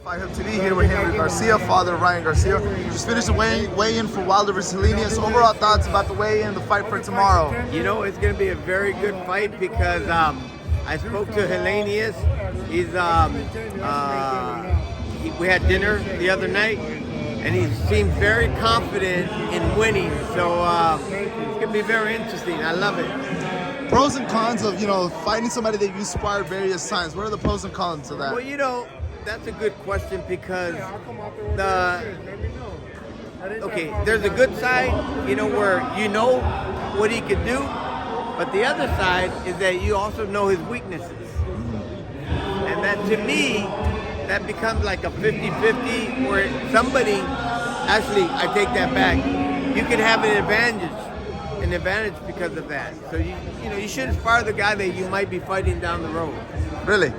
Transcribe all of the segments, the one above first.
Fight Hub TV here with Henry Garcia, father of Ryan Garcia. Just finished the weigh-in for Wilder versus helenius. Overall thoughts about the weigh-in, the fight for tomorrow? You know, it's going to be a very good fight because I spoke to helenius. We had dinner the other night, and he seemed very confident in winning. So it's going to be very interesting. I love it. Pros and cons of, fighting somebody that you sparred various times. What are the pros and cons of that? Well, that's a good question because there's a good side, where you know what he could do, but the other side is that you also know his weaknesses. And that, to me, that becomes like a 50-50 where actually, I take that back, you can have an advantage because of that. So, you shouldn't spar the guy that you might be fighting down the road. Really?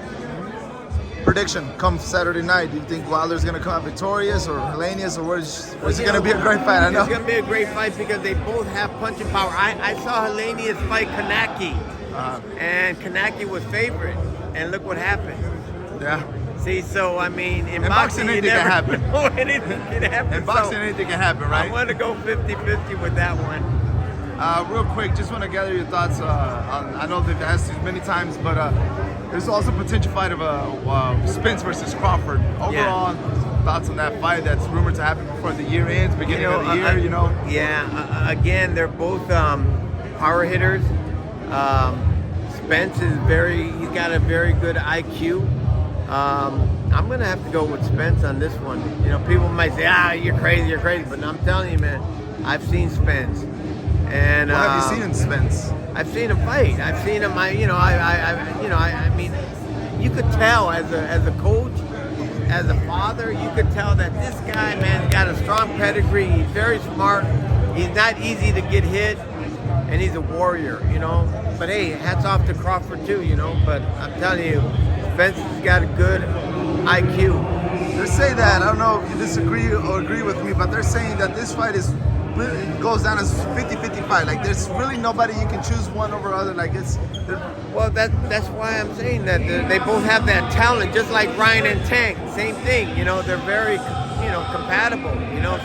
Prediction, come Saturday night, do you think Wilder's going to come out victorious or helenius, or is it going to be a great fight? I know. It's going to be a great fight because they both have punching power. I saw helenius fight Kanaki, and Kanaki was favorite, and look what happened. Yeah. See, so I mean, in boxing anything can happen. Anything can happen. In boxing, anything can happen, right? I want to go 50-50 with that one. Real quick, just want to gather your thoughts on, I know they've asked you many times, but there's also potential fight of Spence versus Crawford. Overall, thoughts on that fight that's rumored to happen before the year ends, beginning of the year, Yeah, again, they're both power hitters. Spence he's got a very good IQ. I'm going to have to go with Spence on this one. People might say, you're crazy, but I'm telling you, man, I've seen Spence. And what have you seen in Spence? I've seen him fight. I've seen him. I mean, you could tell as a coach, as a father, you could tell that this guy, man's got a strong pedigree. He's very smart. He's not easy to get hit, and he's a warrior. But hey, hats off to Crawford too. But I'm telling you, Spence has got a good IQ. They say that, I don't know if you disagree or agree with me, but they're saying that this fight really goes down as 50-50 fight. Like, there's really nobody you can choose one over other. Like, well, that's why I'm saying that they both have that talent, just like Ryan and Tank. Same thing. They're very, compatible.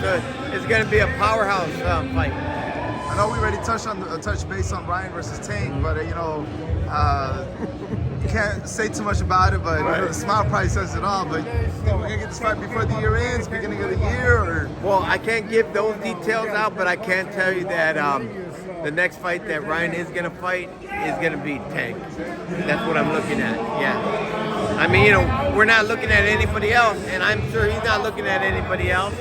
So it's going to be a powerhouse fight. I know we already touched base on Ryan versus Tank, but you can't say too much about it. But the smile probably says it all. But you think we're gonna get this fight before the year ends, beginning of the year, or? Well, I can't give those details out, but I can tell you that the next fight that Ryan is gonna fight is gonna be Tank. That's what I'm looking at. Yeah. I mean, we're not looking at anybody else, and I'm sure he's not looking at anybody else.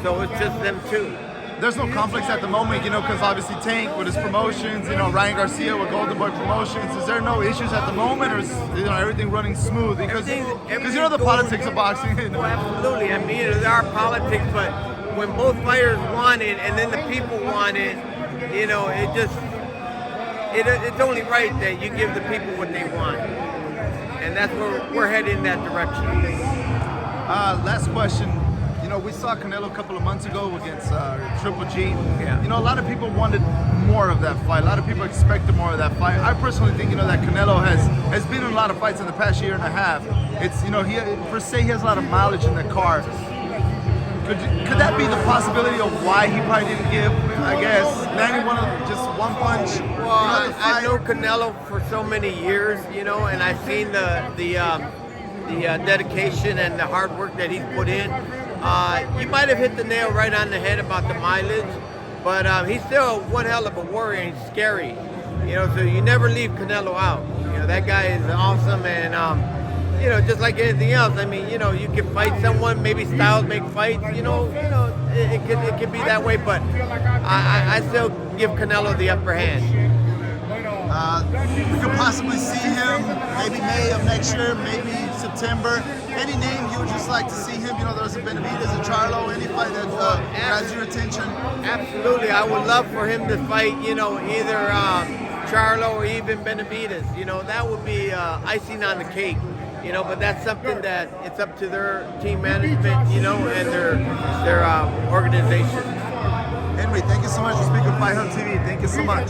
So it's just them two. There's no conflicts at the moment, because obviously Tank with his promotions, Ryan Garcia with Golden Boy Promotions. Is there no issues at the moment, or is everything running smooth? Because the politics of boxing. Oh, absolutely. I mean, there are politics, but when both fighters want it and then the people want it, it's only right that you give the people what they want, and that's where we're heading in that direction. Last question. We saw Canelo a couple of months ago against Triple G. Yeah. A lot of people wanted more of that fight. A lot of people expected more of that fight. I personally think, that Canelo has been in a lot of fights in the past year and a half. It's, he has a lot of mileage in the car. Could that be the possibility of why he probably didn't give, landing just one punch? Well, I know Canelo for so many years, and I've seen the dedication and the hard work that he's put in. You might have hit the nail right on the head about the mileage, but he's still one hell of a warrior and he's scary. So you never leave Canelo out. That guy is awesome, and just like anything else. I mean, you can fight someone, maybe styles make fights. It could be that way, but I still give Canelo the upper hand. We could possibly see him maybe May of next year, maybe September. Any name you would just like to see him? There's a Benavidez and Charlo, any fight that grabs your attention? Absolutely. I would love for him to fight, either Charlo or even Benavidez. That would be icing on the cake. But that's something that it's up to their team management, and their organization. Henry, thank you so much for speaking with Fight Hub TV. Thank you so much.